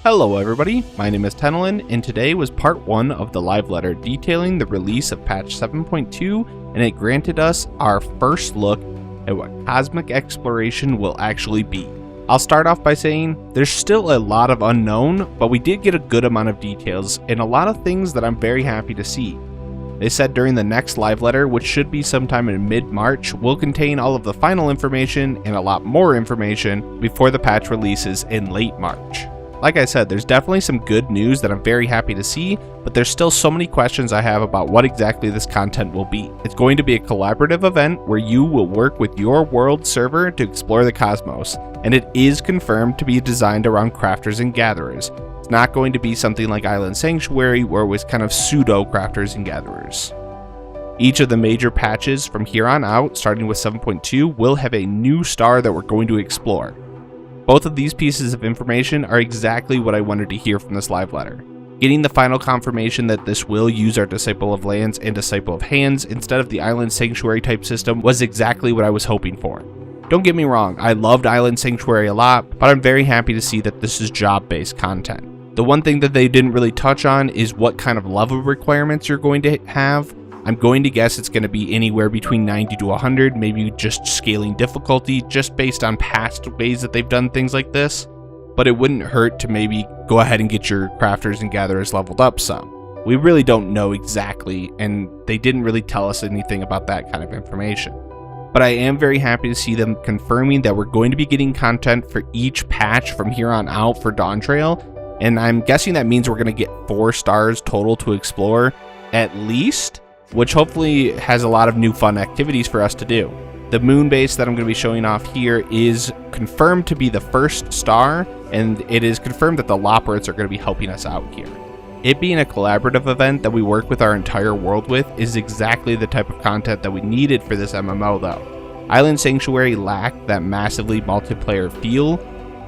Hello everybody, my name is Tenelin, and today was part 1 of the live letter detailing the release of patch 7.2, and it granted us our first look at what cosmic exploration will actually be. I'll start off by saying there's still a lot of unknown, but we did get a good amount of details and a lot of things that I'm very happy to see. They said during the next live letter, which should be sometime in mid-March, will contain all of the final information and a lot more information before the patch releases in late March. Like I said, there's definitely some good news that I'm very happy to see, but there's still so many questions I have about what exactly this content will be. It's going to be a collaborative event where you will work with your world server to explore the cosmos, and it is confirmed to be designed around crafters and gatherers. It's not going to be something like Island Sanctuary where it was kind of pseudo crafters and gatherers. Each of the major patches from here on out, starting with 7.2, will have a new star that we're going to explore. Both of these pieces of information are exactly what I wanted to hear from this live letter. Getting the final confirmation that this will use our Disciple of Lands and Disciple of Hands instead of the Island Sanctuary type system was exactly what I was hoping for. Don't get me wrong, I loved Island Sanctuary a lot, but I'm very happy to see that this is job-based content. The one thing that they didn't really touch on is what kind of level requirements you're going to have. I'm going to guess it's going to be anywhere between 90 to 100, maybe just scaling difficulty, just based on past ways that they've done things like this. But it wouldn't hurt to maybe go ahead and get your crafters and gatherers leveled up some. We really don't know exactly, and they didn't really tell us anything about that kind of information. But I am very happy to see them confirming that we're going to be getting content for each patch from here on out for Dawntrail, and I'm guessing that means we're going to get 4 stars total to explore, at least, which hopefully has a lot of new fun activities for us to do. The moon base that I'm going to be showing off here is confirmed to be the first star, and it is confirmed that the Loporits are going to be helping us out here. It being a collaborative event that we work with our entire world with is exactly the type of content that we needed for this MMO though. Island Sanctuary lacked that massively multiplayer feel,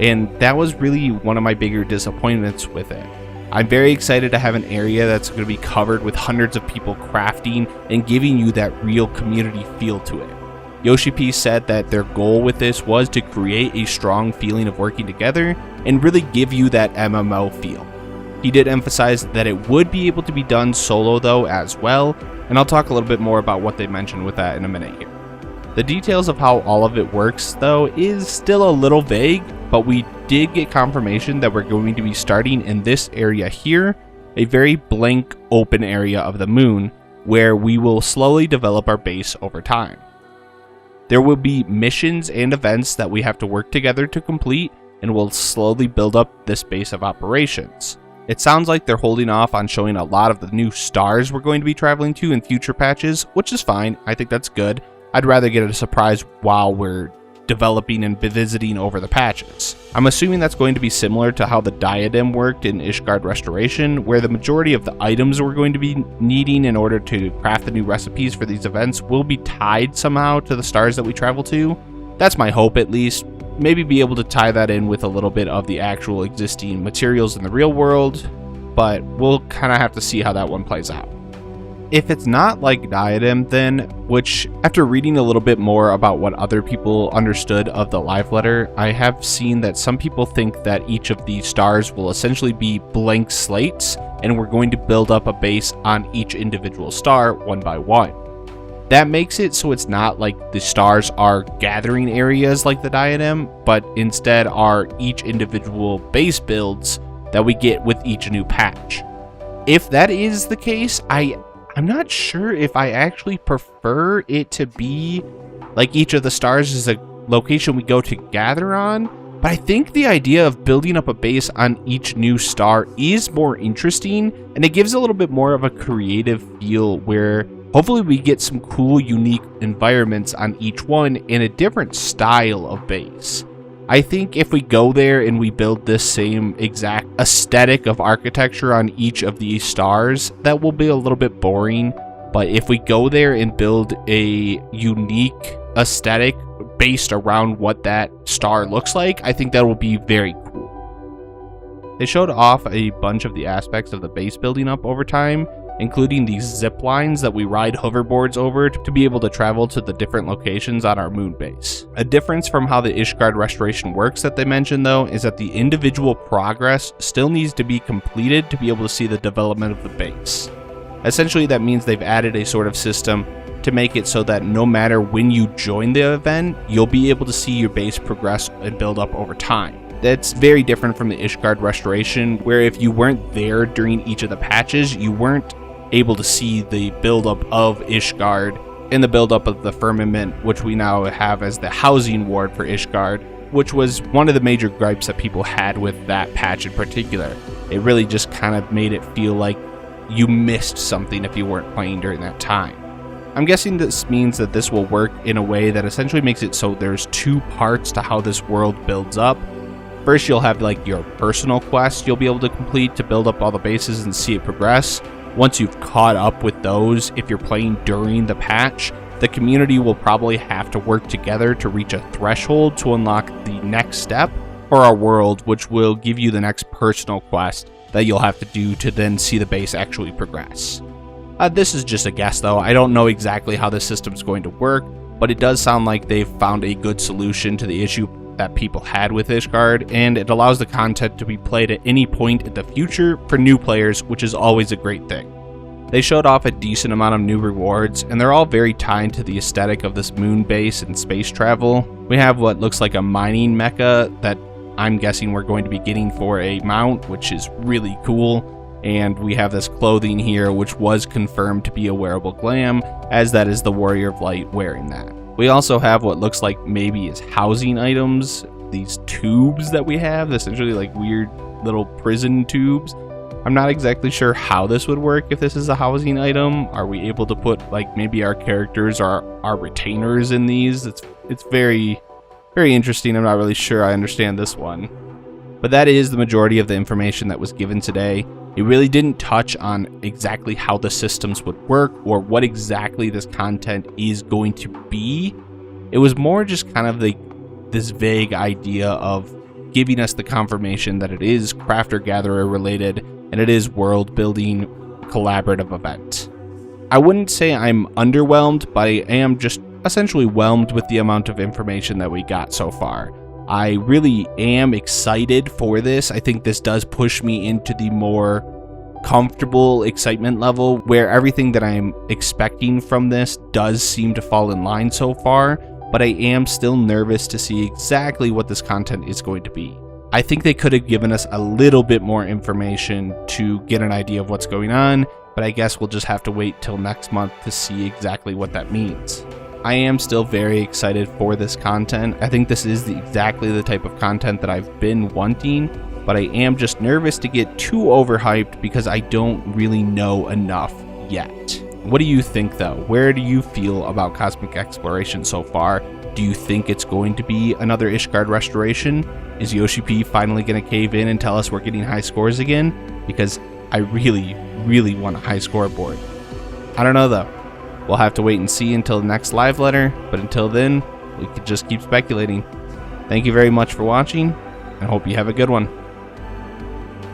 and that was really one of my bigger disappointments with it. I'm very excited to have an area that's going to be covered with hundreds of people crafting and giving you that real community feel to it. Yoshi P said that their goal with this was to create a strong feeling of working together and really give you that MMO feel. He did emphasize that it would be able to be done solo though as well, and I'll talk a little bit more about what they mentioned with that in a minute here. The details of how all of it works though is still a little vague, but we did get confirmation that we're going to be starting in this area here, a very blank open area of the moon, where we will slowly develop our base over time. There will be missions and events that we have to work together to complete, and we'll slowly build up this base of operations. It sounds like they're holding off on showing a lot of the new stars we're going to be traveling to in future patches, which is fine. I think that's good. I'd rather get a surprise while we're developing and visiting over the patches. I'm assuming that's going to be similar to how the diadem worked in Ishgard Restoration, where the majority of the items we're going to be needing in order to craft the new recipes for these events will be tied somehow to the stars that we travel to. That's my hope, at least. Maybe be able to tie that in with a little bit of the actual existing materials in the real world, but we'll kind of have to see how that one plays out. If it's not like Diadem then, which after reading a little bit more about what other people understood of the live letter, I have seen that some people think that each of these stars will essentially be blank slates, and we're going to build up a base on each individual star one by one. That makes it so it's not like the stars are gathering areas like the Diadem, but instead are each individual base builds that we get with each new patch. If that is the case, I'm not sure if I actually prefer it to be like each of the stars is a location we go to gather on, but I think the idea of building up a base on each new star is more interesting, and it gives a little bit more of a creative feel where hopefully we get some cool, unique environments on each one in a different style of base. I think if we go there and we build this same exact aesthetic of architecture on each of these stars, that will be a little bit boring. But if we go there and build a unique aesthetic based around what that star looks like, I think that will be very cool. They showed off a bunch of the aspects of the base building up over time, including these zip lines that we ride hoverboards over to be able to travel to the different locations on our moon base. A difference from how the Ishgard restoration works that they mentioned though is that the individual progress still needs to be completed to be able to see the development of the base. Essentially that means they've added a sort of system to make it so that no matter when you join the event, you'll be able to see your base progress and build up over time. That's very different from the Ishgard restoration, where if you weren't there during each of the patches, you weren't able to see the buildup of Ishgard and the buildup of the firmament, which we now have as the housing ward for Ishgard, which was one of the major gripes that people had with that patch in particular. It really just kind of made it feel like you missed something if you weren't playing during that time. I'm guessing this means that this will work in a way that essentially makes it so there's two parts to how this world builds up. First, you'll have like your personal quest you'll be able to complete to build up all the bases and see it progress. Once you've caught up with those, if you're playing during the patch, the community will probably have to work together to reach a threshold to unlock the next step for our world, which will give you the next personal quest that you'll have to do to then see the base actually progress. This is just a guess though. I don't know exactly how this system's going to work, but it does sound like they've found a good solution to the issue that people had with Ishgard, and it allows the content to be played at any point in the future for new players, which is always a great thing. They showed off a decent amount of new rewards, and they're all very tied to the aesthetic of this moon base and space travel. We have what looks like a mining mecha that I'm guessing we're going to be getting for a mount, which is really cool. And we have this clothing here, which was confirmed to be a wearable glam, as that is the Warrior of Light wearing that. We also have what looks like maybe is housing items, these tubes that we have, essentially like weird little prison tubes. I'm not exactly sure how this would work if this is a housing item. Are we able to put like maybe our characters or our retainers in these? It's very, very interesting. I'm not really sure I understand this one. But that is the majority of the information that was given today. It really didn't touch on exactly how the systems would work or what exactly this content is going to be. It was more just kind of this vague idea of giving us the confirmation that it is crafter-gatherer related and it is world-building collaborative event. I wouldn't say I'm underwhelmed, but I am just essentially whelmed with the amount of information that we got so far. I really am excited for this. I think this does push me into the more comfortable excitement level where everything that I'm expecting from this does seem to fall in line so far, but I am still nervous to see exactly what this content is going to be. I think they could have given us a little bit more information to get an idea of what's going on, but I guess we'll just have to wait till next month to see exactly what that means. I am still very excited for this content. I think this is exactly the type of content that I've been wanting, but I am just nervous to get too overhyped because I don't really know enough yet. What do you think though? Where do you feel about Cosmic Exploration so far? Do you think it's going to be another Ishgard restoration? Is Yoshi P finally going to cave in and tell us we're getting high scores again? Because I really, really want a high scoreboard. I don't know though. We'll have to wait and see until the next live letter, but until then, we could just keep speculating. Thank you very much for watching, and hope you have a good one.